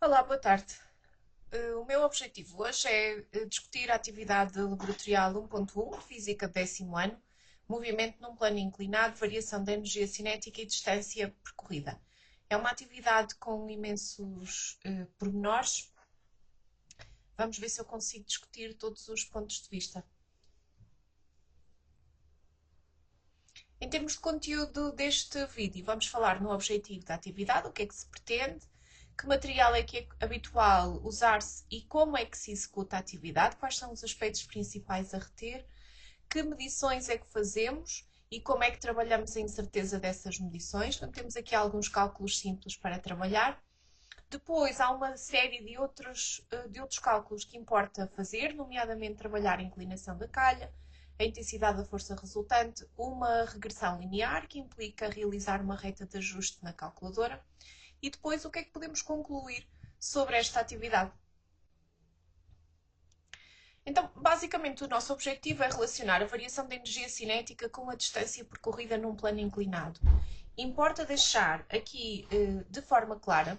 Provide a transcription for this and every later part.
Olá, boa tarde. O meu objetivo hoje é discutir a atividade laboratorial 1.1, Física do 10º ano, movimento num plano inclinado, variação da energia cinética e distância percorrida. É uma atividade com imensos pormenores. Vamos ver se eu consigo discutir todos os pontos de vista. Em termos de conteúdo deste vídeo, vamos falar no objetivo da atividade, o que é que se pretende, que material é que é habitual usar-se e como é que se executa a atividade, quais são os aspectos principais a reter, que medições é que fazemos e como é que trabalhamos a incerteza dessas medições. Então, temos aqui alguns cálculos simples para trabalhar. Depois há uma série de outros cálculos que importa fazer, nomeadamente trabalhar a inclinação da calha, a intensidade da força resultante, uma regressão linear, que implica realizar uma reta de ajuste na calculadora, e depois o que é que podemos concluir sobre esta atividade. Então, basicamente, o nosso objetivo é relacionar a variação da energia cinética com a distância percorrida num plano inclinado. Importa deixar aqui de forma clara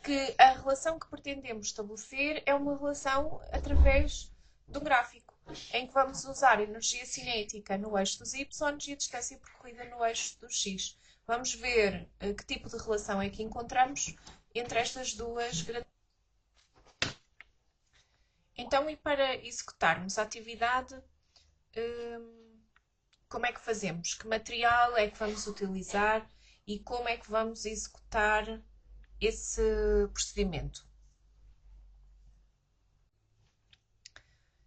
que a relação que pretendemos estabelecer é uma relação através do gráfico, em que vamos usar a energia cinética no eixo dos y e a distância percorrida no eixo dos x. Vamos ver que tipo de relação é que encontramos entre estas duas gradações. Então, e para executarmos a atividade, como é que fazemos? Que material é que vamos utilizar e como é que vamos executar esse procedimento?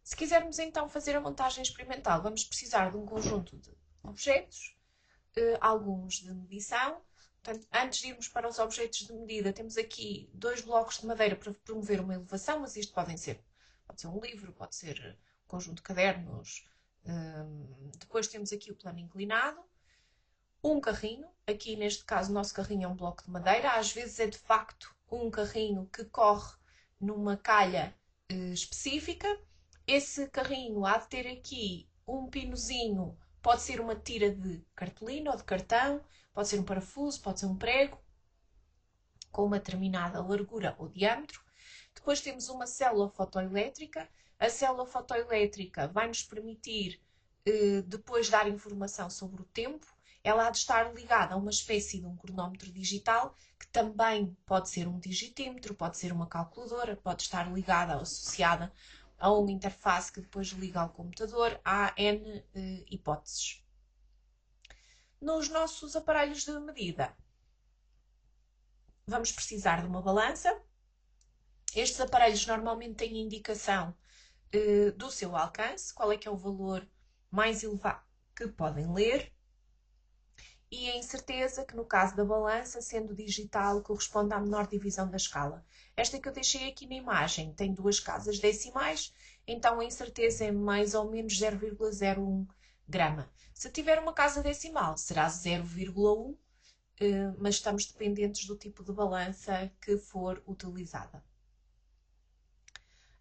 Se quisermos então fazer a montagem experimental, vamos precisar de um conjunto de objetos, alguns de medição. Portanto, antes de irmos para os objetos de medida, temos aqui dois blocos de madeira para promover uma elevação, mas isto pode ser um livro, pode ser um conjunto de cadernos. Depois temos aqui o plano inclinado, um carrinho, aqui neste caso o nosso carrinho é um bloco de madeira, às vezes é de facto um carrinho que corre numa calha específica. Esse carrinho há de ter aqui um pinozinho, pode ser uma tira de cartolina ou de cartão, pode ser um parafuso, pode ser um prego, com uma determinada largura ou diâmetro. Depois temos uma célula fotoelétrica. A célula fotoelétrica vai nos permitir depois dar informação sobre o tempo. Ela há de estar ligada a uma espécie de um cronómetro digital, que também pode ser um digitímetro, pode ser uma calculadora, pode estar ligada, associada a uma interface que depois liga ao computador. Há N hipóteses. Nos nossos aparelhos de medida, vamos precisar de uma balança. Estes aparelhos normalmente têm indicação do seu alcance, qual é que é o valor mais elevado que podem ler, e a incerteza, que no caso da balança, sendo digital, corresponde à menor divisão da escala. Esta que eu deixei aqui na imagem tem duas casas decimais, então a incerteza é mais ou menos 0,01 grama. Se tiver uma casa decimal, será 0,1, mas estamos dependentes do tipo de balança que for utilizada.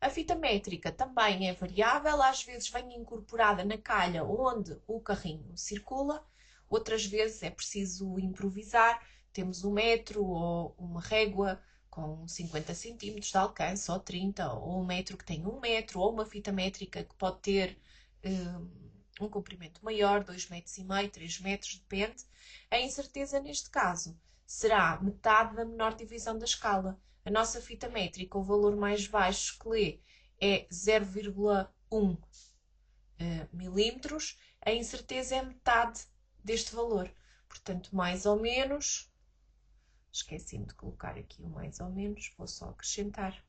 A fita métrica também é variável, às vezes vem incorporada na calha onde o carrinho circula, outras vezes é preciso improvisar. Temos um metro ou uma régua com 50 centímetros de alcance, ou 30, ou um metro que tem 1 metro, ou uma fita métrica que pode ter um comprimento maior, 2,5 metros, 3 metros, depende. A incerteza neste caso será metade da menor divisão da escala. A nossa fita métrica, o valor mais baixo que lê é 0,1 milímetros, a incerteza é metade deste valor. Portanto, mais ou menos, esqueci-me de colocar aqui o mais ou menos, vou só acrescentar,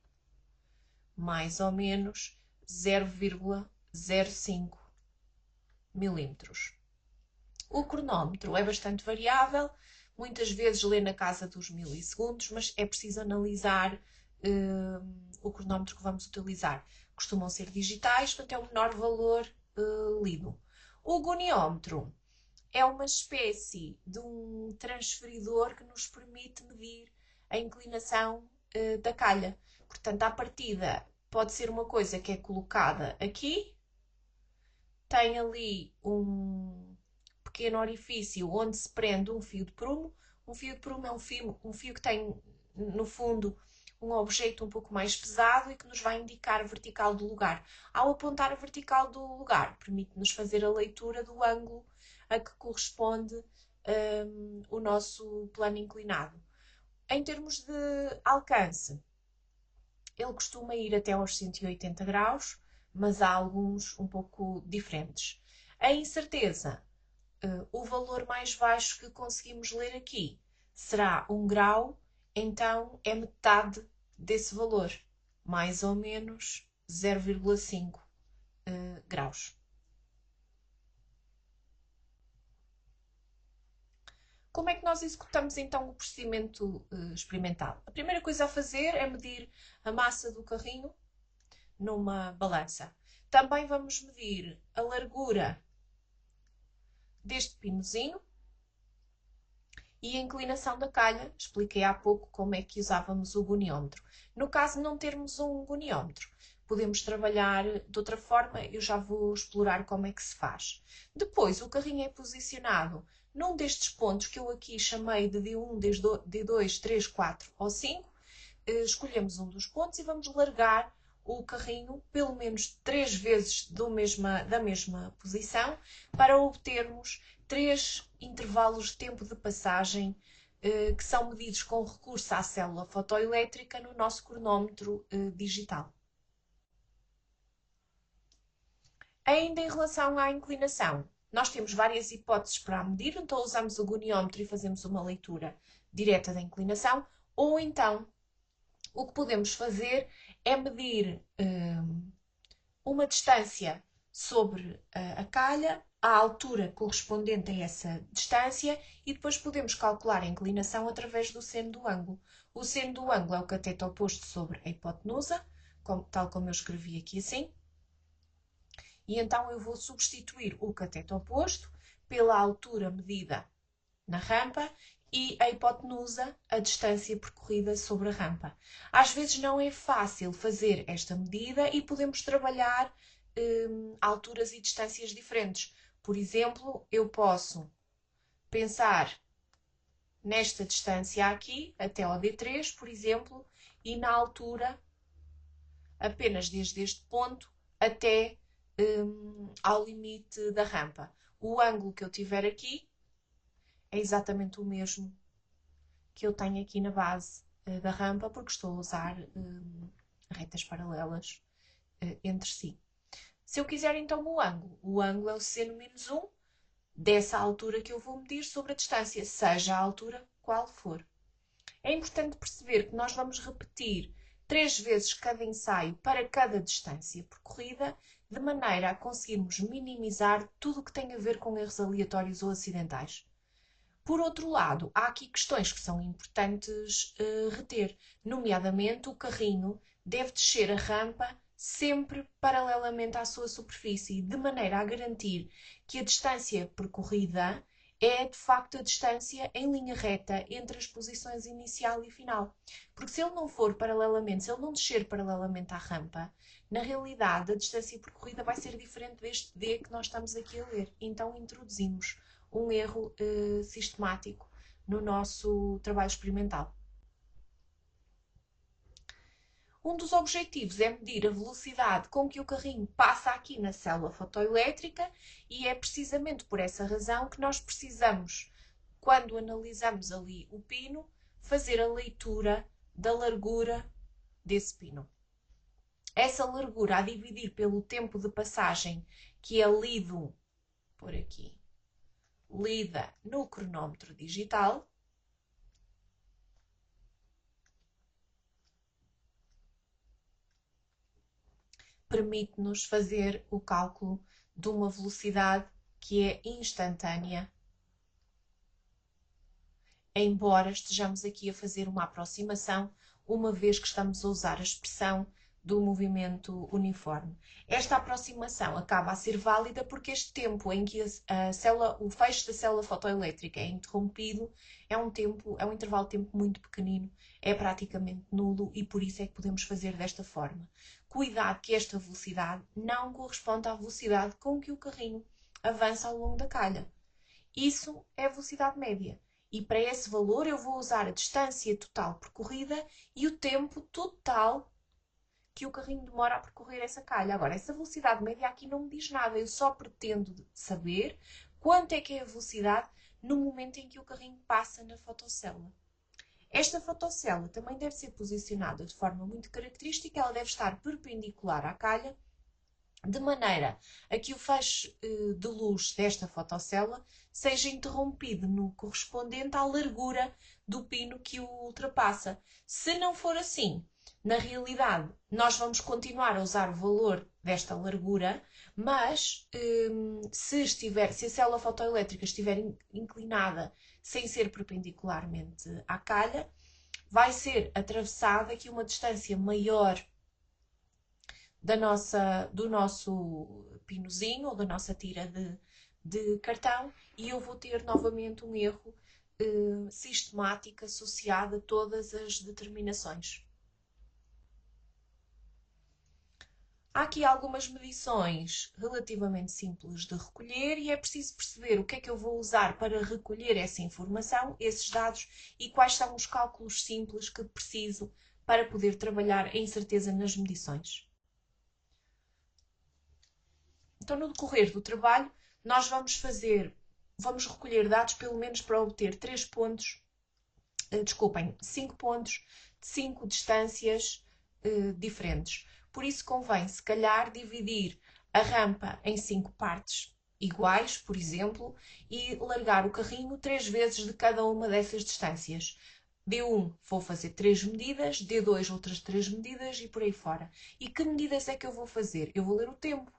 mais ou menos 0,05 milímetros. O cronómetro é bastante variável, muitas vezes lê na casa dos milissegundos, mas é preciso analisar o cronómetro que vamos utilizar. Costumam ser digitais, portanto é o menor valor lido. O goniómetro é uma espécie de um transferidor que nos permite medir a inclinação da calha. Portanto, à partida, pode ser uma coisa que é colocada aqui, tem ali um pequeno orifício onde se prende um fio de prumo. Um fio de prumo é um fio que tem no fundo, um objeto um pouco mais pesado e que nos vai indicar a vertical do lugar. Ao apontar a vertical do lugar, permite-nos fazer a leitura do ângulo a que corresponde o nosso plano inclinado. Em termos de alcance, ele costuma ir até aos 180 graus, mas há alguns um pouco diferentes. A incerteza, o valor mais baixo que conseguimos ler aqui será 1 grau, então é metade desse valor, mais ou menos 0,5 graus. Como é que nós executamos então o procedimento experimental? A primeira coisa a fazer é medir a massa do carrinho numa balança. Também vamos medir a largura deste pinozinho e a inclinação da calha. Expliquei há pouco como é que usávamos o goniómetro. No caso de não termos um goniómetro, podemos trabalhar de outra forma, eu já vou explorar como é que se faz. Depois, o carrinho é posicionado num destes pontos que eu aqui chamei de D1, D2, 3, 4 ou 5. Escolhemos um dos pontos e vamos largar o carrinho pelo menos 3 vezes da mesma posição para obtermos 3 intervalos de tempo de passagem que são medidos com recurso à célula fotoelétrica no nosso cronómetro digital. Ainda em relação à inclinação, nós temos várias hipóteses para a medir, então usamos o goniómetro e fazemos uma leitura direta da inclinação, ou então o que podemos fazer é medir uma distância sobre a calha, a altura correspondente a essa distância e depois podemos calcular a inclinação através do seno do ângulo. O seno do ângulo é o cateto oposto sobre a hipotenusa, tal como eu escrevi aqui assim. E então eu vou substituir o cateto oposto pela altura medida na rampa e a hipotenusa, a distância percorrida sobre a rampa. Às vezes não é fácil fazer esta medida e podemos trabalhar alturas e distâncias diferentes. Por exemplo, eu posso pensar nesta distância aqui, até ao D3, por exemplo, e na altura apenas desde este ponto até ao limite da rampa. O ângulo que eu tiver aqui é exatamente o mesmo que eu tenho aqui na base da rampa, porque estou a usar retas paralelas entre si. Se eu quiser então o ângulo é o seno menos 1 dessa altura que eu vou medir sobre a distância, seja a altura qual for. É importante perceber que nós vamos repetir 3 vezes cada ensaio para cada distância percorrida, de maneira a conseguirmos minimizar tudo o que tem a ver com erros aleatórios ou acidentais. Por outro lado, há aqui questões que são importantes reter, nomeadamente o carrinho deve descer a rampa sempre paralelamente à sua superfície, de maneira a garantir que a distância percorrida é de facto a distância em linha reta entre as posições inicial e final. Porque se ele não for paralelamente, se ele não descer paralelamente à rampa, na realidade a distância percorrida vai ser diferente deste D que nós estamos aqui a ler. Então introduzimos um erro sistemático no nosso trabalho experimental. Um dos objetivos é medir a velocidade com que o carrinho passa aqui na célula fotoelétrica e é precisamente por essa razão que nós precisamos, quando analisamos ali o pino, fazer a leitura da largura desse pino. Essa largura a dividir pelo tempo de passagem que é lido por aqui, lida no cronómetro digital, permite-nos fazer o cálculo de uma velocidade que é instantânea, embora estejamos aqui a fazer uma aproximação, uma vez que estamos a usar a expressão do movimento uniforme. Esta aproximação acaba a ser válida porque este tempo em que o fecho da célula fotoelétrica é interrompido é um intervalo de tempo muito pequenino, é praticamente nulo e por isso é que podemos fazer desta forma. Cuidado que esta velocidade não corresponde à velocidade com que o carrinho avança ao longo da calha. Isso é a velocidade média. E para esse valor eu vou usar a distância total percorrida e o tempo total que o carrinho demora a percorrer essa calha. Agora, essa velocidade média aqui não me diz nada, eu só pretendo saber quanto é que é a velocidade no momento em que o carrinho passa na fotocélula. Esta fotocélula também deve ser posicionada de forma muito característica, ela deve estar perpendicular à calha, de maneira a que o feixe de luz desta fotocélula seja interrompido no correspondente à largura do pino que o ultrapassa. Se não for assim, na realidade, nós vamos continuar a usar o valor desta largura, mas se a célula fotoelétrica estiver inclinada sem ser perpendicularmente à calha, vai ser atravessada aqui uma distância maior do nosso pinozinho ou da nossa tira de cartão e eu vou ter novamente um erro sistemático associado a todas as determinações. Há aqui algumas medições relativamente simples de recolher e é preciso perceber o que é que eu vou usar para recolher essa informação, esses dados e quais são os cálculos simples que preciso para poder trabalhar em certeza nas medições. Então, no decorrer do trabalho, nós vamos recolher dados pelo menos para obter 5 pontos de 5 distâncias diferentes. Por isso convém, se calhar, dividir a rampa em 5 partes iguais, por exemplo, e largar o carrinho 3 vezes de cada uma dessas distâncias. D1 vou fazer 3 medidas, D2 outras 3 medidas e por aí fora. E que medidas é que eu vou fazer? Eu vou ler o tempo.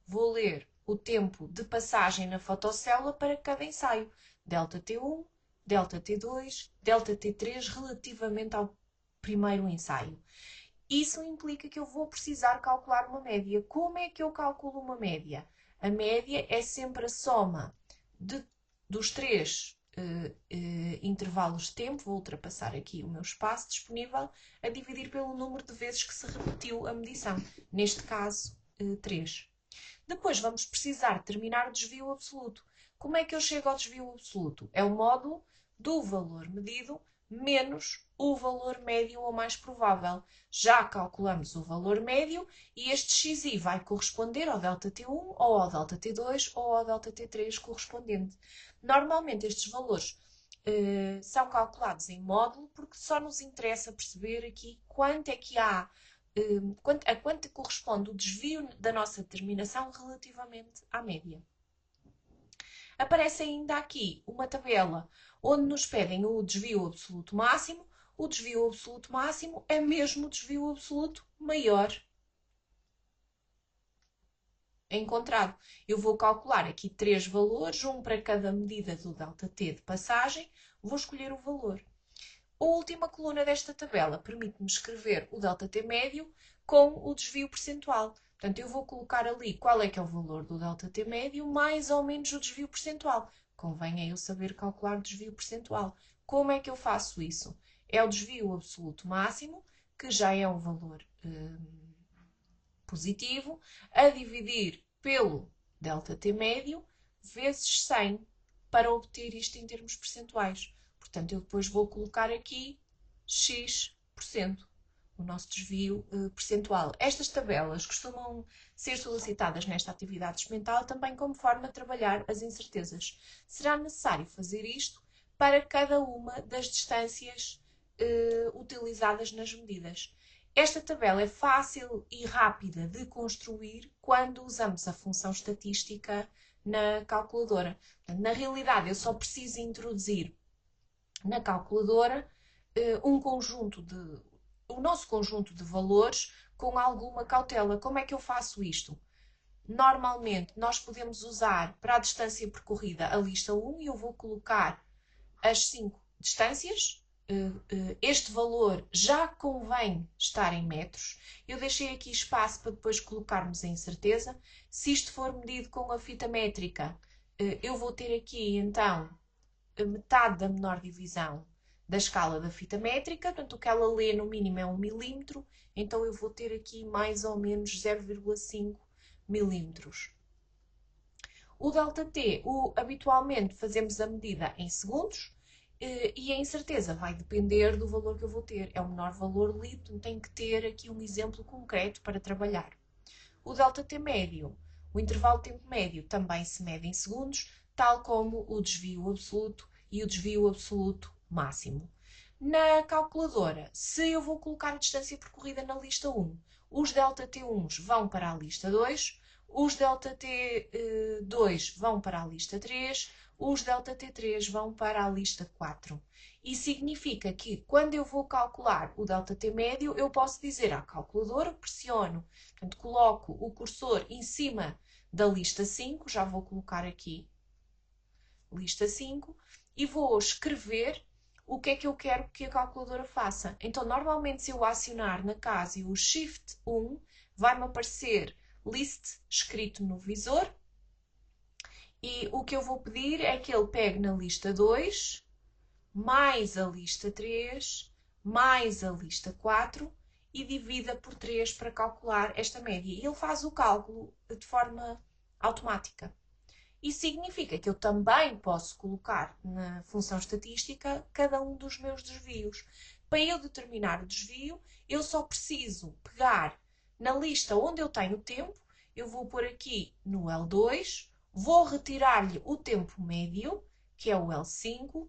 Vou ler o tempo de passagem na fotocélula para cada ensaio. Delta T1, delta T2, delta T3 relativamente ao primeiro ensaio. Isso implica que eu vou precisar calcular uma média. Como é que eu calculo uma média? A média é sempre a soma dos 3 intervalos de tempo, vou ultrapassar aqui o meu espaço disponível, a dividir pelo número de vezes que se repetiu a medição. Neste caso, 3. Depois vamos precisar determinar o desvio absoluto. Como é que eu chego ao desvio absoluto? É o módulo do valor medido menos o valor médio ou mais provável. Já calculamos o valor médio e este xi vai corresponder ao ΔT1 ou ao ΔT2 ou ao ΔT3 correspondente. Normalmente estes valores são calculados em módulo porque só nos interessa perceber aqui quanto é que há a quanto corresponde o desvio da nossa determinação relativamente à média. Aparece ainda aqui uma tabela onde nos pedem o desvio absoluto máximo. O desvio absoluto máximo é mesmo o desvio absoluto maior encontrado. Eu vou calcular aqui 3 valores, um para cada medida do ΔT de passagem. Vou escolher o valor. A última coluna desta tabela permite-me escrever o ΔT médio com o desvio percentual. Portanto, eu vou colocar ali qual é que é o valor do ΔT médio mais ou menos o desvio percentual. Convém eu saber calcular o desvio percentual. Como é que eu faço isso? É o desvio absoluto máximo, que já é um valor positivo, a dividir pelo ΔT médio vezes 100 para obter isto em termos percentuais. Portanto, eu depois vou colocar aqui X%, o nosso desvio percentual. Estas tabelas costumam ser solicitadas nesta atividade experimental também como forma de trabalhar as incertezas. Será necessário fazer isto para cada uma das distâncias utilizadas nas medidas. Esta tabela é fácil e rápida de construir quando usamos a função estatística na calculadora. Portanto, na realidade, eu só preciso introduzir na calculadora o nosso conjunto de valores com alguma cautela. Como é que eu faço isto? Normalmente, nós podemos usar para a distância percorrida a lista 1 e eu vou colocar as 5 distâncias. Este valor já convém estar em metros. Eu deixei aqui espaço para depois colocarmos a incerteza. Se isto for medido com a fita métrica, eu vou ter aqui então a metade da menor divisão da escala da fita métrica, portanto o que ela lê no mínimo é 1 milímetro, então eu vou ter aqui mais ou menos 0,5 milímetros. O ΔT, habitualmente fazemos a medida em segundos. E a incerteza vai depender do valor que eu vou ter. É o menor valor lido, tenho que ter aqui um exemplo concreto para trabalhar. O ΔT médio, o intervalo de tempo médio, também se mede em segundos, tal como o desvio absoluto e o desvio absoluto máximo. Na calculadora, se eu vou colocar a distância percorrida na lista 1, os ΔT1s vão para a lista 2, os ΔT2 vão para a lista 3, os ΔT3 vão para a lista 4. E significa que quando eu vou calcular o ΔT médio, eu posso dizer à calculadora, pressiono, portanto, coloco o cursor em cima da lista 5, já vou colocar aqui lista 5, e vou escrever o que é que eu quero que a calculadora faça. Então, normalmente, se eu acionar na CASI o Shift 1, vai-me aparecer List escrito no visor, e o que eu vou pedir é que ele pegue na lista 2, mais a lista 3, mais a lista 4 e divida por 3 para calcular esta média. E ele faz o cálculo de forma automática. Isso significa que eu também posso colocar na função estatística cada um dos meus desvios. Para eu determinar o desvio, eu só preciso pegar na lista onde eu tenho o tempo, eu vou pôr aqui no L2, vou retirar-lhe o tempo médio, que é o L5,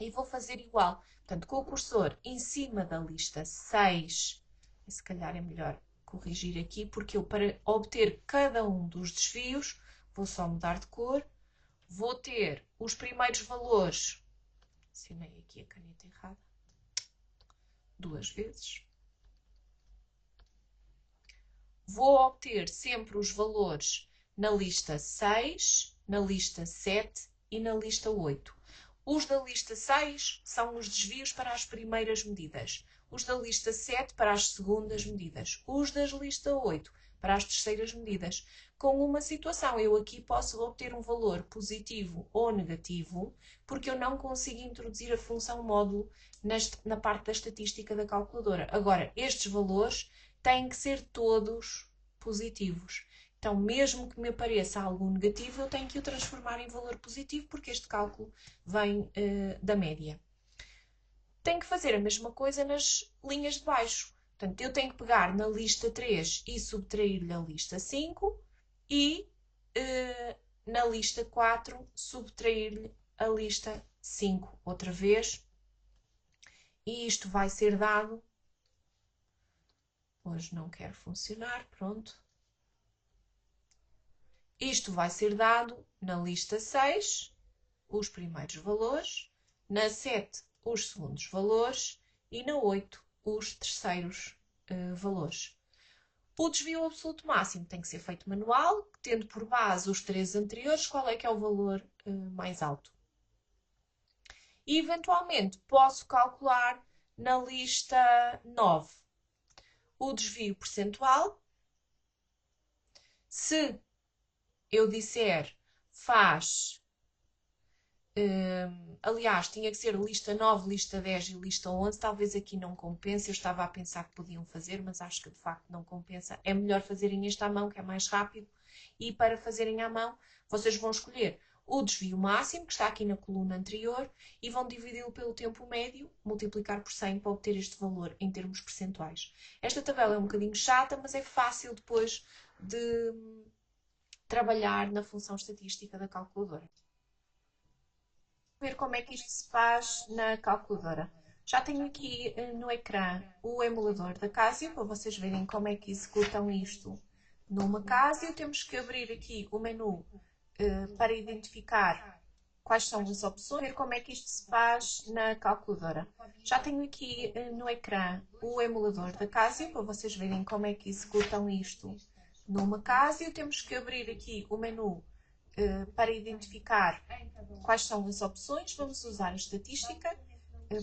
e vou fazer igual. Portanto, com o cursor em cima da lista 6, se calhar é melhor corrigir aqui, porque eu, para obter cada um dos desvios, vou só mudar de cor, vou ter os primeiros valores, assinei aqui a caneta errada, 2 vezes, vou obter sempre os valores na lista 6, na lista 7 e na lista 8. Os da lista 6 são os desvios para as primeiras medidas. Os da lista 7 para as segundas medidas. Os da lista 8 para as terceiras medidas. Com uma situação, eu aqui posso obter um valor positivo ou negativo, porque eu não consigo introduzir a função módulo na parte da estatística da calculadora. Agora, estes valores têm que ser todos positivos. Então, mesmo que me apareça algo negativo, eu tenho que o transformar em valor positivo, porque este cálculo vem da média. Tenho que fazer a mesma coisa nas linhas de baixo. Portanto, eu tenho que pegar na lista 3 e subtrair-lhe a lista 5 e na lista 4 subtrair-lhe a lista 5 outra vez. E isto vai ser dado... Hoje não quer funcionar, pronto. Isto vai ser dado na lista 6, os primeiros valores, na 7, os segundos valores e na 8, os terceiros valores. O desvio absoluto máximo tem que ser feito manual, tendo por base os 3 anteriores, qual é que é o valor mais alto. E, eventualmente, posso calcular na lista 9 o desvio percentual. Se eu disser faz... aliás, tinha que ser lista 9, lista 10 e lista 11. Talvez aqui não compense. Eu estava a pensar que podiam fazer, mas acho que de facto não compensa. É melhor fazerem este à mão, que é mais rápido. E para fazerem à mão, vocês vão escolher o desvio máximo, que está aqui na coluna anterior, e vão dividi-lo pelo tempo médio, multiplicar por 100 para obter este valor em termos percentuais. Esta tabela é um bocadinho chata, mas é fácil depois de trabalhar na função estatística da calculadora. Ver como é que isto se faz na calculadora. Já tenho aqui no ecrã o emulador da Casio, para vocês verem como é que executam isto numa Casio. Temos que abrir aqui o menu para identificar quais são as opções, ver como é que isto se faz na calculadora. Já tenho aqui no ecrã o emulador da Casio, para vocês verem como é que executam isto numa Casio. Temos que abrir aqui o menu para identificar quais são as opções. Vamos usar a estatística.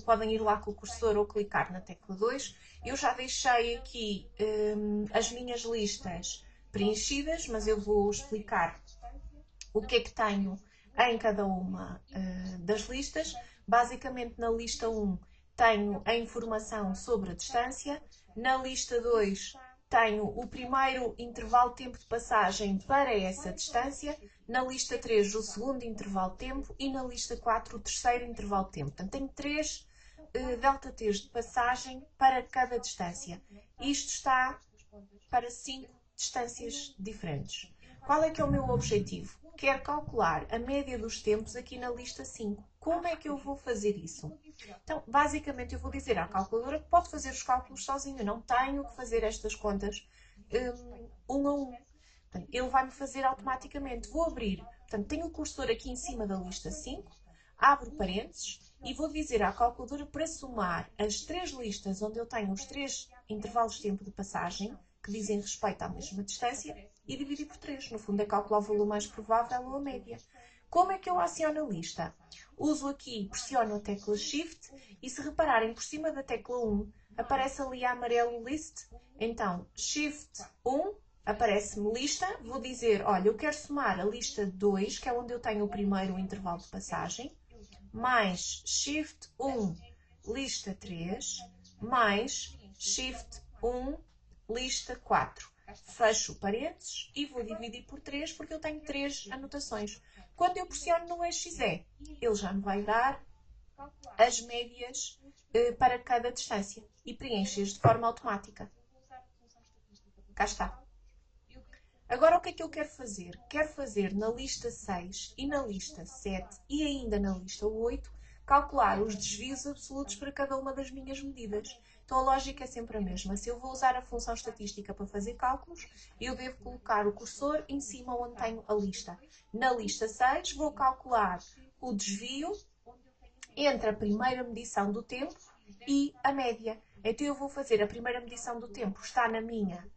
Podem ir lá com o cursor ou clicar na tecla 2. Eu já deixei aqui as minhas listas preenchidas, mas eu vou explicar o que é que tenho em cada uma das listas. Basicamente, na lista 1 tenho a informação sobre a distância, na lista 2 tenho o primeiro intervalo de tempo de passagem para essa distância, na lista 3 o segundo intervalo de tempo e na lista 4 o terceiro intervalo de tempo. Portanto, tenho 3 ΔTs de passagem para cada distância. Isto está para 5 distâncias diferentes. Qual é que é o meu objetivo? Quero calcular a média dos tempos aqui na lista 5. Como é que eu vou fazer isso? Então, basicamente, eu vou dizer à calculadora que pode fazer os cálculos sozinho. Eu não tenho que fazer estas contas um a um. Portanto, ele vai-me fazer automaticamente. Vou abrir. Portanto, tenho o cursor aqui em cima da lista 5. Abro parênteses e vou dizer à calculadora para somar as 3 listas onde eu tenho os 3 intervalos de tempo de passagem, que dizem respeito à mesma distância, e dividir por 3. No fundo, é calcular o valor mais provável ou a média. Como é que eu aciono a lista? Uso aqui, pressiono a tecla Shift e se repararem por cima da tecla 1 aparece ali a amarelo List. Então, Shift 1, aparece-me lista. Vou dizer, olha, eu quero somar a lista 2, que é onde eu tenho o primeiro intervalo de passagem, mais Shift 1, lista 3, mais Shift 1, lista 4. Fecho parênteses e vou dividir por 3 porque eu tenho 3 anotações. Quando eu pressiono no EXE, ele já me vai dar as médias para cada distância e preenche-as de forma automática. Cá está. Agora o que é que eu quero fazer? Quero fazer na lista 6 e na lista 7 e ainda na lista 8 calcular os desvios absolutos para cada uma das minhas medidas. Então a lógica é sempre a mesma. Se eu vou usar a função estatística para fazer cálculos, eu devo colocar o cursor em cima onde tenho a lista. Na lista 6 vou calcular o desvio entre a primeira medição do tempo e a média. Então eu vou fazer a primeira medição do tempo, está na minha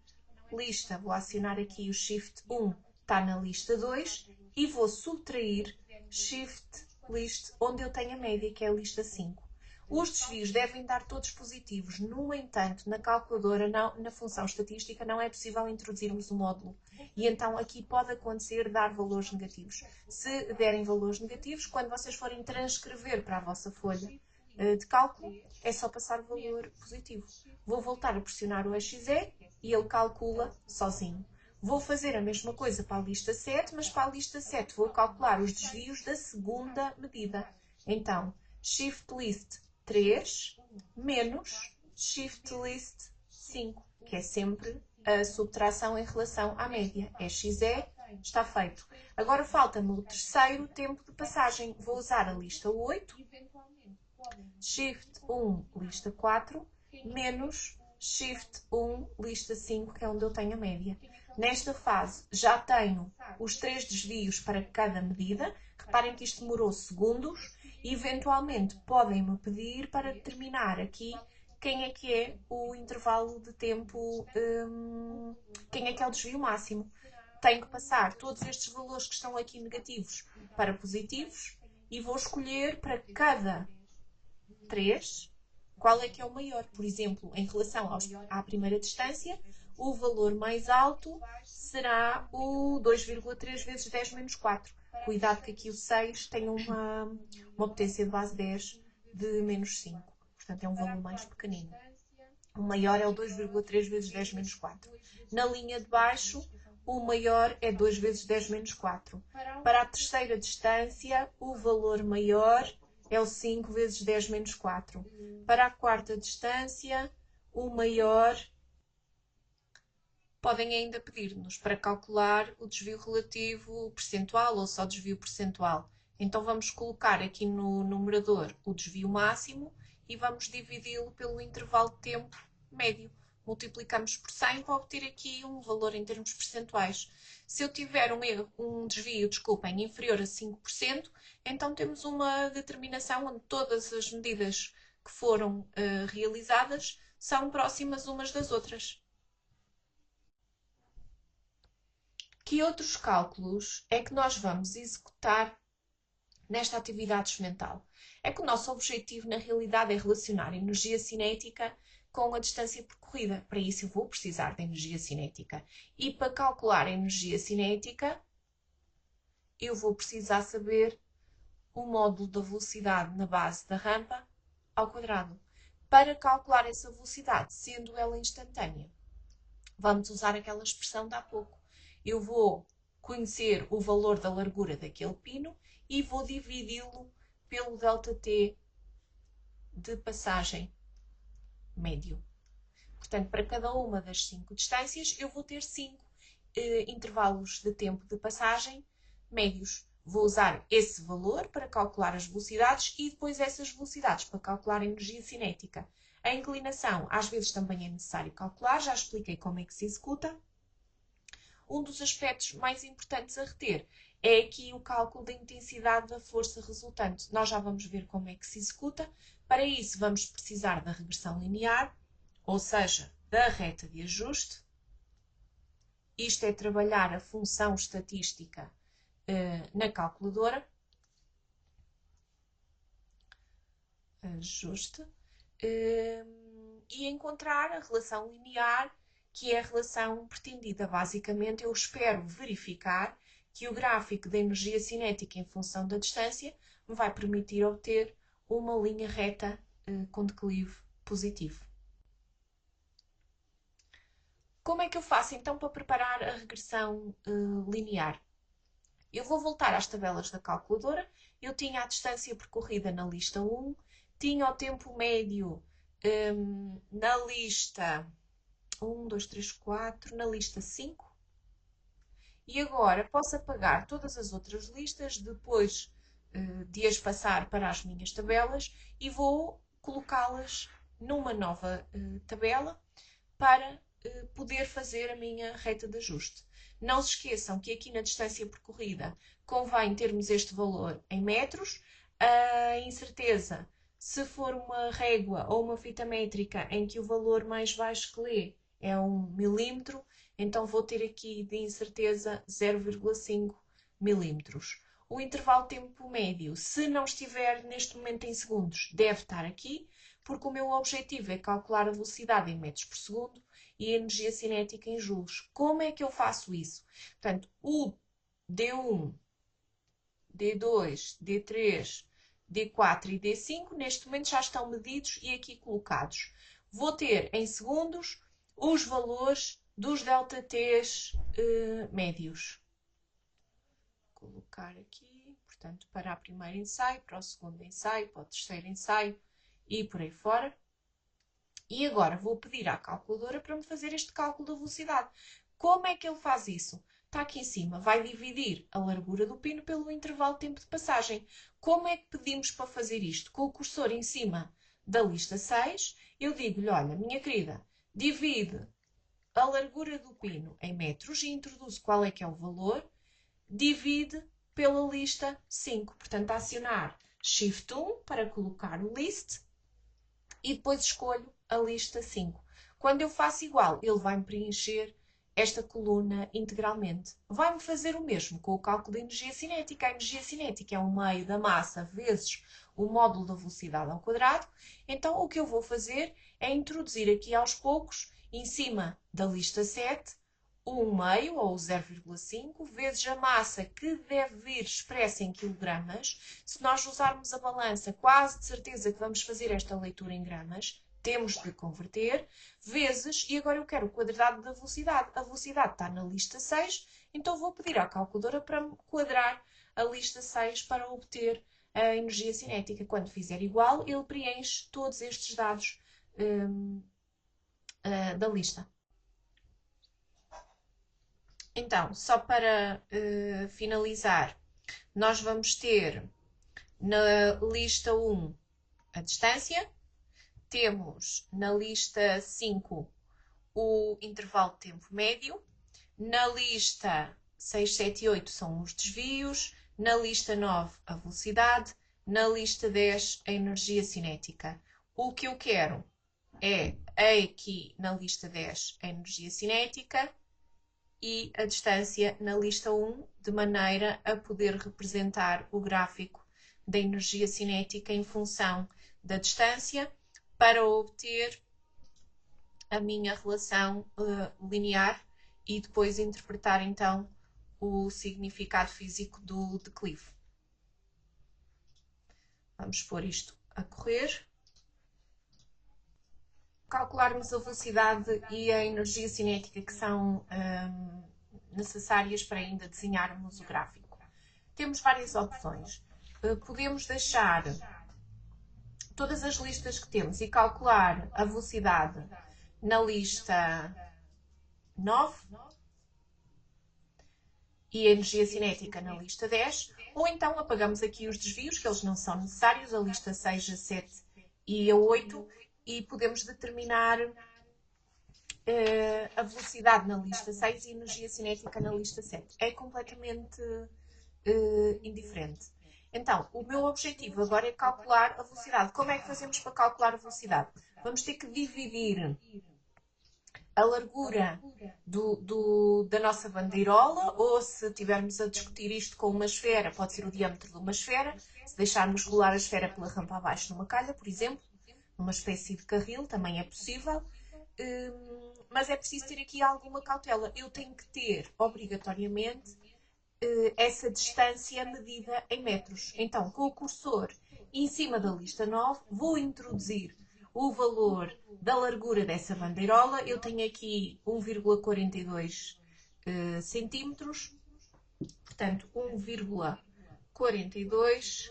lista, vou acionar aqui o Shift 1, está na lista 2 e vou subtrair Shift List, onde eu tenho a média, que é a lista 5. Os desvios devem dar todos positivos, no entanto, na calculadora, na função estatística, não é possível introduzirmos o módulo. E então aqui pode acontecer dar valores negativos. Se derem valores negativos, quando vocês forem transcrever para a vossa folha de cálculo, é só passar o valor positivo. Vou voltar a pressionar o EXE e ele calcula sozinho. Vou fazer a mesma coisa para a lista 7, mas para a lista 7 vou calcular os desvios da segunda medida. Então, Shift List 3 menos Shift List 5, que é sempre a subtração em relação à média. EXE está feito. Agora falta-me o terceiro tempo de passagem. Vou usar a lista 8, Shift 1, lista 4, menos Shift 1, lista 5, que é onde eu tenho a média. Nesta fase já tenho os 3 desvios para cada medida. Reparem que isto demorou segundos e eventualmente podem-me pedir para determinar aqui quem é que é o intervalo de tempo, quem é que é o desvio máximo. Tenho que passar todos estes valores que estão aqui negativos para positivos e vou escolher para cada 3, qual é que é o maior? Por exemplo, em relação à primeira distância, o valor mais alto será o 2,3 vezes 10 menos 4. Cuidado que aqui o 6 tem uma potência de base 10 de menos 5. Portanto, é um valor mais pequenino. O maior é o 2,3 vezes 10 menos 4. Na linha de baixo, o maior é 2 vezes 10 menos 4. Para a terceira distância, o valor maior é o 5 vezes 10 menos 4. Para a quarta distância, o maior... Podem ainda pedir-nos para calcular o desvio relativo percentual ou só desvio percentual. Então vamos colocar aqui no numerador o desvio máximo e vamos dividi-lo pelo intervalo de tempo médio. Multiplicamos por 100 para obter aqui um valor em termos percentuais. Se eu tiver um desvio, desculpem, inferior a 5%, então temos uma determinação onde todas as medidas que foram realizadas são próximas umas das outras. Que outros cálculos é que nós vamos executar nesta atividade experimental? É que o nosso objetivo, na realidade, é relacionar a energia cinética com a distância percorrida. Para isso, eu vou precisar da energia cinética. E para calcular a energia cinética, eu vou precisar saber o módulo da velocidade na base da rampa ao quadrado. Para calcular essa velocidade, sendo ela instantânea, Vamos usar aquela expressão de há pouco. Eu vou conhecer o valor da largura daquele pino e vou dividi-lo pelo ΔT de passagem médio. Portanto, para cada uma das 5 distâncias, eu vou ter 5 intervalos de tempo de passagem médios. Vou usar esse valor para calcular as velocidades e depois essas velocidades para calcular a energia cinética. A inclinação, às vezes, também é necessário calcular, já expliquei como é que se executa. Um dos aspectos mais importantes a reter é aqui o cálculo da intensidade da força resultante. Nós já vamos ver como é que se executa. Para isso, vamos precisar da regressão linear, ou seja, da reta de ajuste. Isto é trabalhar a função estatística na calculadora. Ajuste. E encontrar a relação linear, que é a relação pretendida. Basicamente, eu espero verificar que o gráfico da energia cinética em função da distância me vai permitir obter uma linha reta com declive positivo. Como é que eu faço então para preparar a regressão linear? Eu vou voltar às tabelas da calculadora. Eu tinha a distância percorrida na lista 1, tinha o tempo médio na lista 1, 2, 3, 4, na lista 5. E agora posso apagar todas as outras listas depois de as passar para as minhas tabelas e vou colocá-las numa nova tabela para poder fazer a minha reta de ajuste. Não se esqueçam que aqui na distância percorrida convém termos este valor em metros. A incerteza, se for uma régua ou uma fita métrica em que o valor mais baixo que lê é 1 milímetro, então vou ter aqui de incerteza 0,5 milímetros. O intervalo de tempo médio, se não estiver neste momento em segundos, deve estar aqui, porque o meu objetivo é calcular a velocidade em metros por segundo e a energia cinética em joules. Como é que eu faço isso? Portanto, o D1, D2, D3, D4 e D5 neste momento já estão medidos e aqui colocados. Vou ter em segundos os valores dos ΔTs médios. Vou colocar aqui, portanto, para o primeiro ensaio, para o segundo ensaio, para o terceiro ensaio e por aí fora. E agora vou pedir à calculadora para me fazer este cálculo da velocidade. Como é que ele faz isso? Está aqui em cima, vai dividir a largura do pino pelo intervalo de tempo de passagem. Como é que pedimos para fazer isto? Com o cursor em cima da lista 6, eu digo-lhe, olha, minha querida, divide a largura do pino em metros e introduzo qual é que é o valor, divide pela lista 5. Portanto, acionar Shift 1 para colocar o list e depois escolho a lista 5. Quando eu faço igual, ele vai-me preencher esta coluna integralmente. Vai-me fazer o mesmo com o cálculo da energia cinética. A energia cinética é o meio da massa vezes o módulo da velocidade ao quadrado. Então, o que eu vou fazer é introduzir aqui aos poucos, em cima da lista 7, o 1 meio, ou 0,5, vezes a massa que deve vir expressa em quilogramas. Se nós usarmos a balança, quase de certeza que vamos fazer esta leitura em gramas, temos de converter, vezes, e agora eu quero o quadrado da velocidade. A velocidade está na lista 6, então vou pedir à calculadora para me quadrar a lista 6 para obter a energia cinética. Quando fizer igual, ele preenche todos estes dados da lista. Então, só para finalizar, nós vamos ter na lista 1 a distância, temos na lista 5 o intervalo de tempo médio, na lista 6, 7 e 8 são os desvios, na lista 9 a velocidade, na lista 10 a energia cinética. O que eu quero é aqui na lista 10 a energia cinética e a distância na lista 1, de maneira a poder representar o gráfico da energia cinética em função da distância para obter a minha relação linear e depois interpretar então o significado físico do declive. Vamos pôr isto a correr. calcularmos a velocidade e a energia cinética que são necessárias para ainda desenharmos o gráfico. Temos várias opções. Podemos deixar todas as listas que temos e calcular a velocidade na lista 9 e a energia cinética na lista 10, ou então apagamos aqui os desvios, que eles não são necessários, a lista 6, a 7 e a 8, e podemos determinar a velocidade na lista 6 e a energia cinética na lista 7. É completamente indiferente. Então, o meu objetivo agora é calcular a velocidade. Como é que fazemos para calcular a velocidade? Vamos ter que dividir a largura da nossa bandeirola, ou se estivermos a discutir isto com uma esfera, pode ser o diâmetro de uma esfera, se deixarmos rolar a esfera pela rampa abaixo numa calha, por exemplo, numa espécie de carril, também é possível, mas é preciso ter aqui alguma cautela. Eu tenho que ter, obrigatoriamente, essa distância medida em metros. Então, com o cursor em cima da lista 9, vou introduzir o valor da largura dessa bandeirola. Eu tenho aqui 1,42 centímetros, portanto 1,42.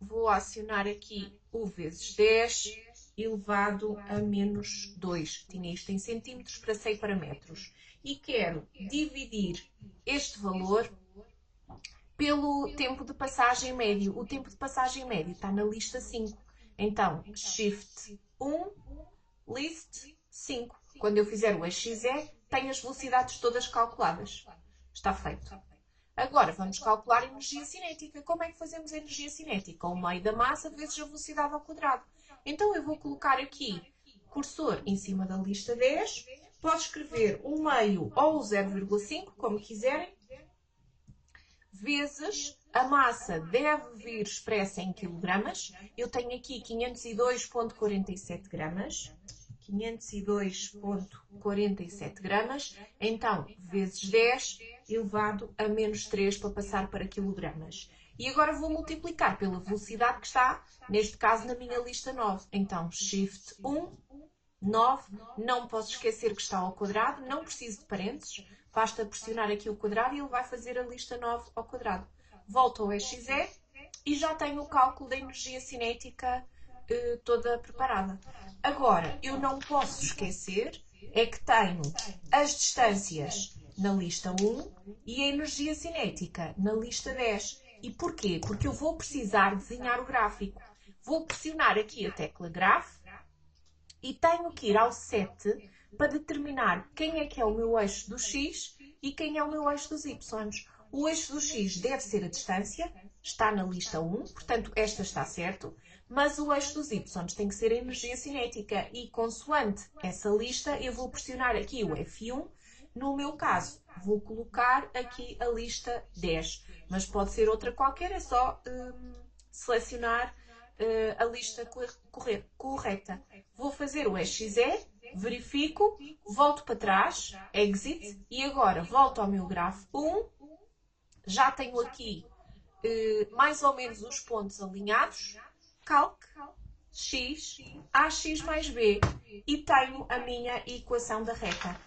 Vou acionar aqui o vezes 10 elevado a menos 2. Tinha isto em centímetros, passei para metros. E quero dividir este valor pelo tempo de passagem médio. O tempo de passagem médio está na lista 5. Então, Shift 1, List 5. Quando eu fizer o EXE, tenho as velocidades todas calculadas. Está feito. Agora, vamos calcular a energia cinética. Como é que fazemos a energia cinética? O meio da massa vezes a velocidade ao quadrado. Então, eu vou colocar aqui cursor em cima da lista 10. Posso escrever 1 meio ou 0,5, como quiserem, vezes a massa deve vir expressa em quilogramas. Eu tenho aqui 502,47 gramas. 502,47 gramas. Então, vezes 10 elevado a menos 3 para passar para quilogramas. E agora vou multiplicar pela velocidade que está, neste caso, na minha lista 9. Então, Shift 1, 9. Não posso esquecer que está ao quadrado, não preciso de parênteses. Basta pressionar aqui o quadrado e ele vai fazer a lista 9 ao quadrado. Volto ao EXE e já tenho o cálculo da energia cinética toda preparada. Agora, eu não posso esquecer é que tenho as distâncias na lista 1 e a energia cinética na lista 10. E porquê? Porque eu vou precisar desenhar o gráfico. Vou pressionar aqui a tecla Graph e tenho que ir ao 7 para determinar quem é que é o meu eixo do X e quem é o meu eixo dos Y. O eixo do X deve ser a distância, está na lista 1, portanto esta está certo, mas o eixo dos Y tem que ser a energia cinética e consoante essa lista eu vou pressionar aqui o F1. No meu caso, vou colocar aqui a lista 10, mas pode ser outra qualquer, é só selecionar a lista correta. Vou fazer o EXE, verifico, volto para trás, Exit, e agora volto ao meu grafo 1. Já tenho aqui mais ou menos os pontos alinhados. Calc, X, AX mais B. E tenho a minha equação da reta.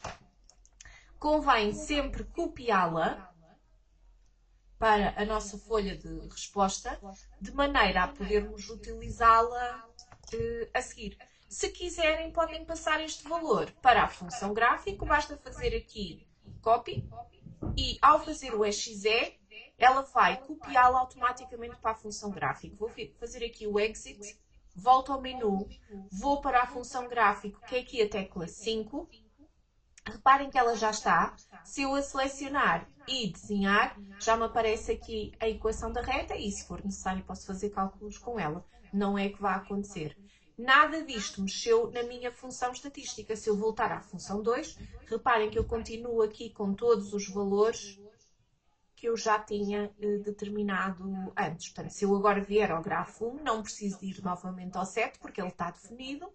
Convém sempre copiá-la para a nossa folha de resposta, de maneira a podermos utilizá-la a seguir. Se quiserem, podem passar este valor para a função gráfico, basta fazer aqui copy e ao fazer o EXE, ela vai copiá-la automaticamente para a função gráfico. Vou fazer aqui o Exit, volto ao menu, vou para a função gráfico, que é aqui a tecla 5. Reparem que ela já está. Se eu a selecionar e desenhar, já me aparece aqui a equação da reta e, se for necessário, posso fazer cálculos com ela. Não é que vai acontecer. Nada disto mexeu na minha função estatística. Se eu voltar à função 2, reparem que eu continuo aqui com todos os valores que eu já tinha determinado antes. Portanto, se eu agora vier ao grafo 1, não preciso de ir novamente ao 7, porque ele está definido,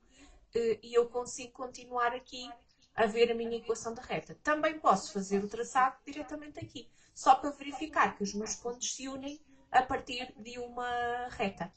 e eu consigo continuar aqui a ver a minha equação da reta. Também posso fazer o traçado diretamente aqui, só para verificar que os meus pontos se unem a partir de uma reta.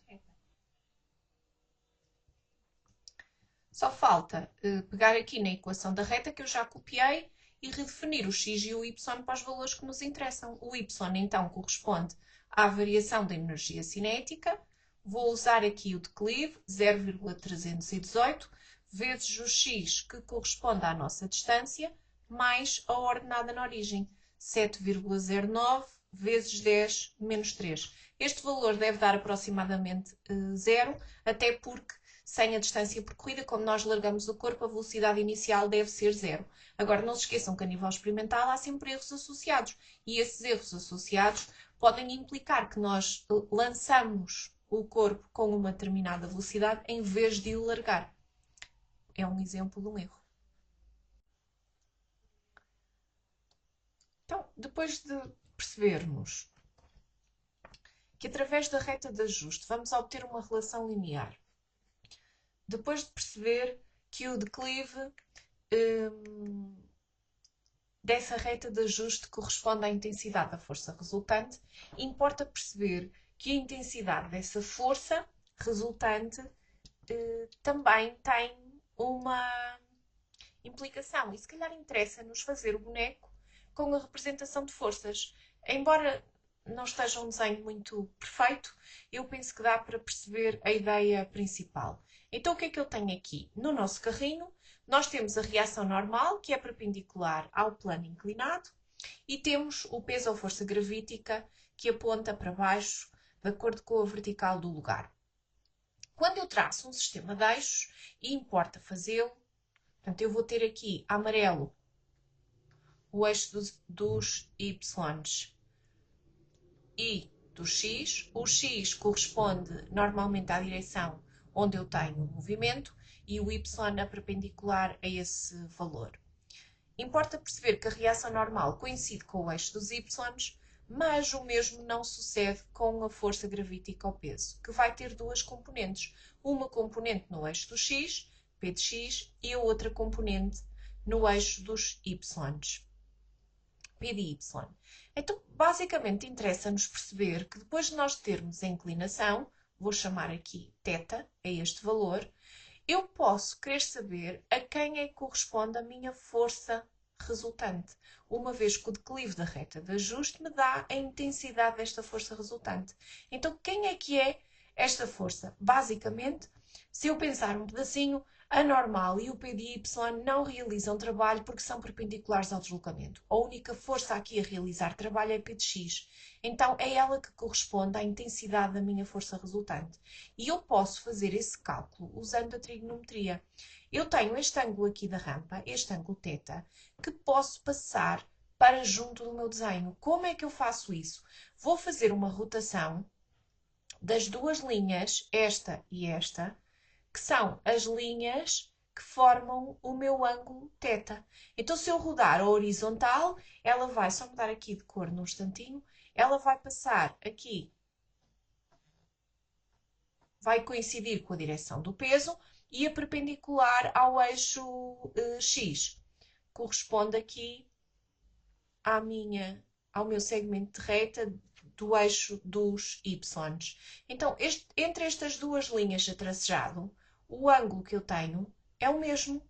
Só falta pegar aqui na equação da reta que eu já copiei e redefinir o x e o y para os valores que nos interessam. O y, então, corresponde à variação da energia cinética. Vou usar aqui o declive, 0,318, vezes o x, que corresponde à nossa distância, mais a ordenada na origem, 7,09 vezes 10 menos 3. Este valor deve dar aproximadamente 0, até porque sem a distância percorrida, como nós largamos o corpo, a velocidade inicial deve ser 0. Agora, não se esqueçam que a nível experimental há sempre erros associados. E esses erros associados podem implicar que nós lançamos o corpo com uma determinada velocidade em vez de o largar. É um exemplo de um erro. Então, depois de percebermos que através da reta de ajuste vamos obter uma relação linear, depois de perceber que o declive dessa reta de ajuste corresponde à intensidade da força resultante, importa perceber que a intensidade dessa força resultante também tem uma implicação. E se calhar interessa-nos fazer o boneco com a representação de forças. Embora não esteja um desenho muito perfeito, eu penso que dá para perceber a ideia principal. Então, o que é que eu tenho aqui? No nosso carrinho, nós temos a reação normal, que é perpendicular ao plano inclinado, e temos o peso ou força gravítica, que aponta para baixo, de acordo com a vertical do lugar. Quando eu traço um sistema de eixos, e importa fazê-lo, portanto, eu vou ter aqui amarelo o eixo dos y e do x. O x corresponde normalmente à direção onde eu tenho o movimento e o y é perpendicular a esse valor. Importa perceber que a reação normal coincide com o eixo dos y, mas o mesmo não sucede com a força gravítica ao peso, que vai ter duas componentes. Uma componente no eixo do x, P de x, e a outra componente no eixo dos y, P de y. Então, basicamente, interessa-nos perceber que depois de nós termos a inclinação, vou chamar aqui θ, a este valor, eu posso querer saber a quem é que corresponde a minha força resultante, uma vez que o declive da reta de ajuste me dá a intensidade desta força resultante. Então, quem é que é esta força? Basicamente, se eu pensar um pedacinho, a normal e o P de Y não realizam trabalho porque são perpendiculares ao deslocamento. A única força aqui a realizar trabalho é P de X. Então, é ela que corresponde à intensidade da minha força resultante. E eu posso fazer esse cálculo usando a trigonometria. Eu tenho este ângulo aqui da rampa, este ângulo θ, que posso passar para junto do meu desenho. Como é que eu faço isso? Vou fazer uma rotação das duas linhas, esta e esta, que são as linhas que formam o meu ângulo θ. Então, se eu rodar a horizontal, ela vai, só mudar aqui de cor num instantinho, ela vai passar aqui, vai coincidir com a direção do peso, e a perpendicular ao eixo X corresponde aqui ao meu segmento de reta do eixo dos Y. Então, entre estas duas linhas a tracejado, o ângulo que eu tenho é o mesmo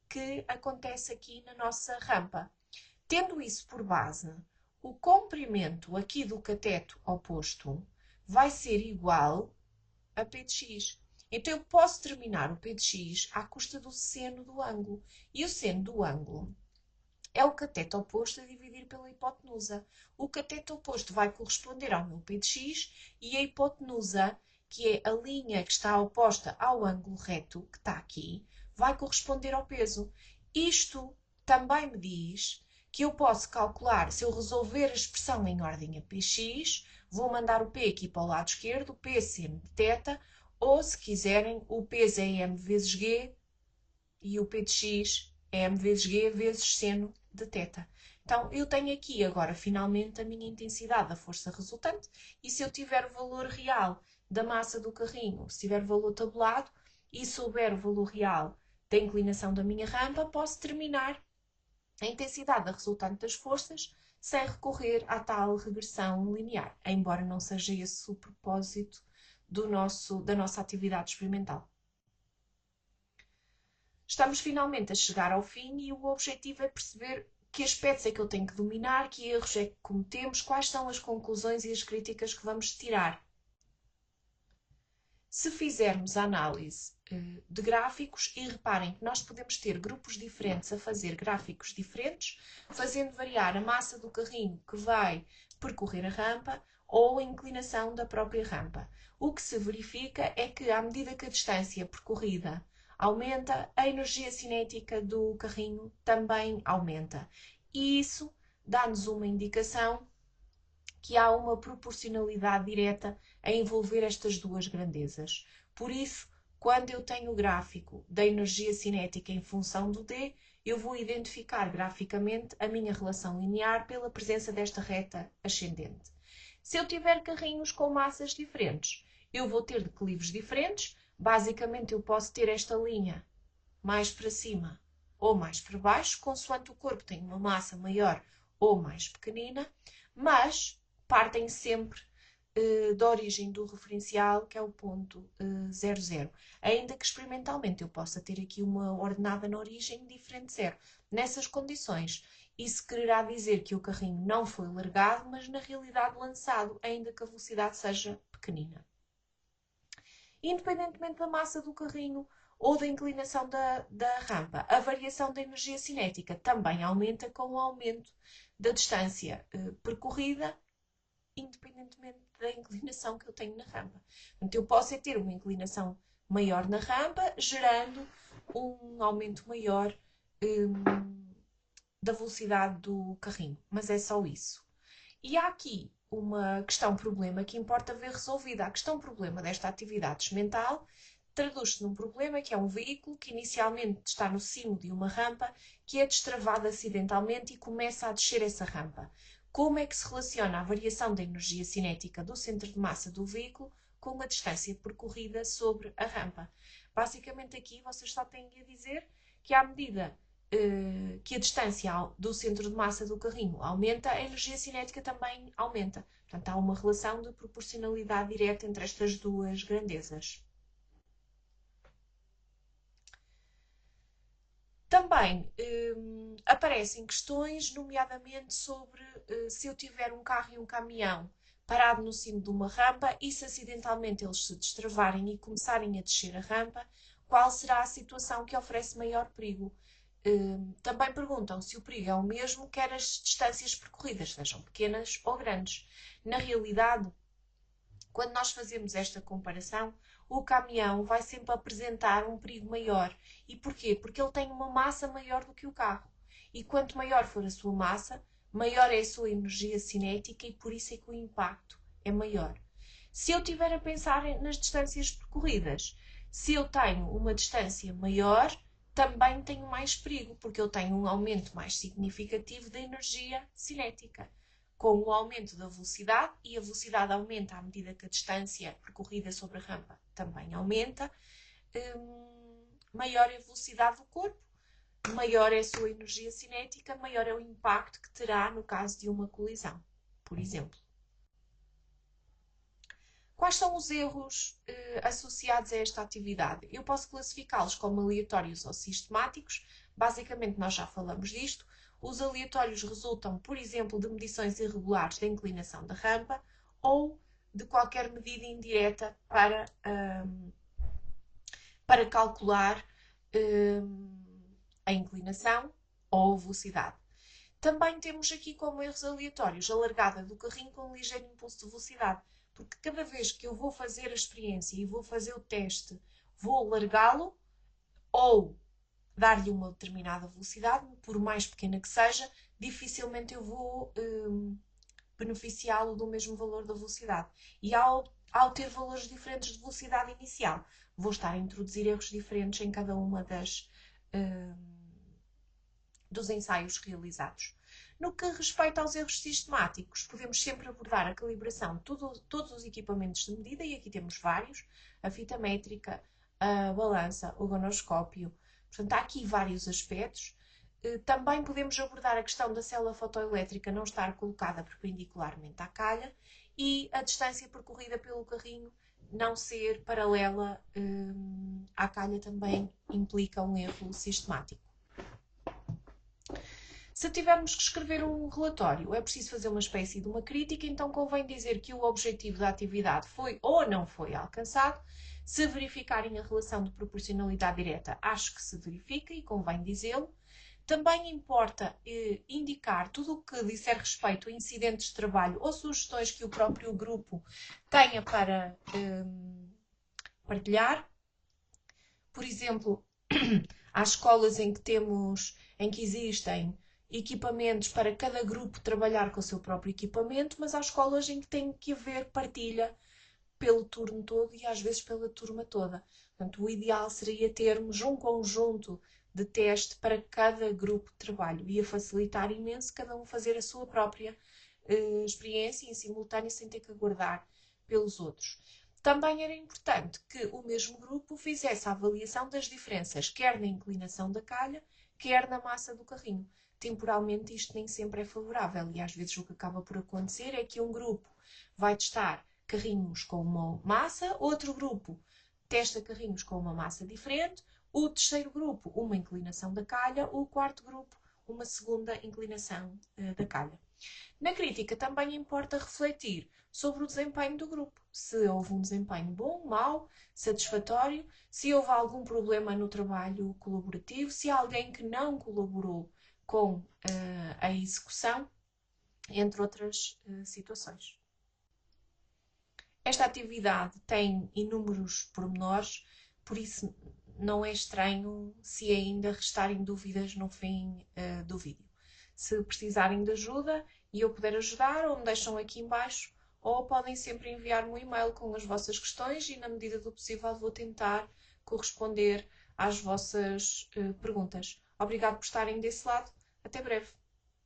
que acontece aqui na nossa rampa. Tendo isso por base, o comprimento aqui do cateto oposto vai ser igual a P de x. Então, eu posso terminar o P de x à custa do seno do ângulo. E o seno do ângulo é o cateto oposto a dividir pela hipotenusa. O cateto oposto vai corresponder ao meu P de x e a hipotenusa, que é a linha que está oposta ao ângulo reto, que está aqui, vai corresponder ao peso. Isto também me diz que eu posso calcular, se eu resolver a expressão em ordem a px, vou mandar o P aqui para o lado esquerdo, P seno de θ, ou se quiserem, o peso é m vezes g e o P de x é m vezes g vezes seno de θ. Então, eu tenho aqui agora, finalmente, a minha intensidade da força resultante, e se eu tiver o valor real da massa do carrinho, se tiver o valor tabulado, e souber o valor real da inclinação da minha rampa, posso determinar a intensidade da resultante das forças sem recorrer à tal regressão linear, embora não seja esse o propósito da nossa atividade experimental. Estamos finalmente a chegar ao fim e o objetivo é perceber que aspectos é que eu tenho que dominar, que erros é que cometemos, quais são as conclusões e as críticas que vamos tirar. Se fizermos a análise de gráficos, e reparem que nós podemos ter grupos diferentes a fazer gráficos diferentes, fazendo variar a massa do carrinho que vai percorrer a rampa ou a inclinação da própria rampa. O que se verifica é que, à medida que a distância percorrida aumenta, a energia cinética do carrinho também aumenta. E isso dá-nos uma indicação que há uma proporcionalidade direta a envolver estas duas grandezas. Por isso, quando eu tenho o gráfico da energia cinética em função do D, eu vou identificar graficamente a minha relação linear pela presença desta reta ascendente. Se eu tiver carrinhos com massas diferentes, eu vou ter declives diferentes. Basicamente, eu posso ter esta linha mais para cima ou mais para baixo, consoante o corpo tem uma massa maior ou mais pequenina, mas partem sempre da origem do referencial, que é o ponto 00. Ainda que experimentalmente eu possa ter aqui uma ordenada na origem diferente de 0. Nessas condições, isso quererá dizer que o carrinho não foi largado, mas na realidade lançado, ainda que a velocidade seja pequenina. Independentemente da massa do carrinho ou da inclinação da rampa, a variação da energia cinética também aumenta com o aumento da distância percorrida, independentemente da inclinação que eu tenho na rampa. Portanto, eu posso ter uma inclinação maior na rampa, gerando um aumento maior da velocidade do carrinho. Mas é só isso. E há aqui uma questão-problema que importa ver resolvida. A questão-problema desta atividade experimental traduz-se num problema que é um veículo que inicialmente está no cimo de uma rampa que é destravado acidentalmente e começa a descer essa rampa. Como é que se relaciona a variação da energia cinética do centro de massa do veículo com a distância percorrida sobre a rampa? Basicamente aqui vocês só têm a dizer que à medida que a distância do centro de massa do carrinho aumenta, a energia cinética também aumenta. Portanto, há uma relação de proporcionalidade direta entre estas duas grandezas. Também aparecem questões, nomeadamente sobre se eu tiver um carro e um caminhão parado no cimo de uma rampa e se acidentalmente eles se destravarem e começarem a descer a rampa, qual será a situação que oferece maior perigo? Também perguntam se o perigo é o mesmo, quer as distâncias percorridas, sejam pequenas ou grandes. Na realidade, quando nós fazemos esta comparação, o caminhão vai sempre apresentar um perigo maior. E porquê? Porque ele tem uma massa maior do que o carro. E quanto maior for a sua massa, maior é a sua energia cinética e por isso é que o impacto é maior. Se eu estiver a pensar nas distâncias percorridas, se eu tenho uma distância maior, também tenho mais perigo, porque eu tenho um aumento mais significativo da energia cinética, com o aumento da velocidade, e a velocidade aumenta à medida que a distância percorrida sobre a rampa também aumenta, maior é a velocidade do corpo, maior é a sua energia cinética, maior é o impacto que terá no caso de uma colisão, por exemplo. Quais são os erros associados a esta atividade? Eu posso classificá-los como aleatórios ou sistemáticos. Basicamente, nós já falamos disto. Os aleatórios resultam, por exemplo, de medições irregulares da inclinação da rampa ou de qualquer medida indireta para calcular a inclinação ou a velocidade. Também temos aqui como erros aleatórios a largada do carrinho com um ligeiro impulso de velocidade, porque cada vez que eu vou fazer a experiência e vou fazer o teste, vou largá-lo ou dar-lhe uma determinada velocidade, por mais pequena que seja, dificilmente eu vou beneficiá-lo do mesmo valor da velocidade. E ao ter valores diferentes de velocidade inicial, vou estar a introduzir erros diferentes em cada uma dos ensaios realizados. No que respeita aos erros sistemáticos, podemos sempre abordar a calibração de todos os equipamentos de medida, e aqui temos vários: a fita métrica, a balança, o gonoscópio. Portanto, há aqui vários aspectos. Também podemos abordar a questão da célula fotoelétrica não estar colocada perpendicularmente à calha e a distância percorrida pelo carrinho não ser paralela à calha também implica um erro sistemático. Se tivermos que escrever um relatório, é preciso fazer uma espécie de uma crítica, então convém dizer que o objetivo da atividade foi ou não foi alcançado. Se verificarem a relação de proporcionalidade direta, acho que se verifica e convém dizê-lo. Também importa indicar tudo o que disser respeito a incidentes de trabalho ou sugestões que o próprio grupo tenha para partilhar. Por exemplo, há escolas em que existem equipamentos para cada grupo trabalhar com o seu próprio equipamento, mas há escolas em que tem que haver partilha pelo turno todo e às vezes pela turma toda. Portanto, o ideal seria termos um conjunto de teste para cada grupo de trabalho. Ia facilitar imenso cada um fazer a sua própria experiência em simultâneo sem ter que aguardar pelos outros. Também era importante que o mesmo grupo fizesse a avaliação das diferenças, quer na inclinação da calha, quer na massa do carrinho. Temporalmente isto nem sempre é favorável e às vezes o que acaba por acontecer é que um grupo vai testar carrinhos com uma massa, outro grupo testa carrinhos com uma massa diferente, o terceiro grupo uma inclinação da calha, o quarto grupo uma segunda inclinação da calha. Na crítica também importa refletir sobre o desempenho do grupo, se houve um desempenho bom, mau, satisfatório, se houve algum problema no trabalho colaborativo, se há alguém que não colaborou com a execução, entre outras situações. Esta atividade tem inúmeros pormenores, por isso não é estranho se ainda restarem dúvidas no fim do vídeo. Se precisarem de ajuda e eu puder ajudar, ou me deixam aqui em baixo, ou podem sempre enviar-me um e-mail com as vossas questões e, na medida do possível, vou tentar corresponder às vossas perguntas. Obrigado por estarem desse lado. Até breve.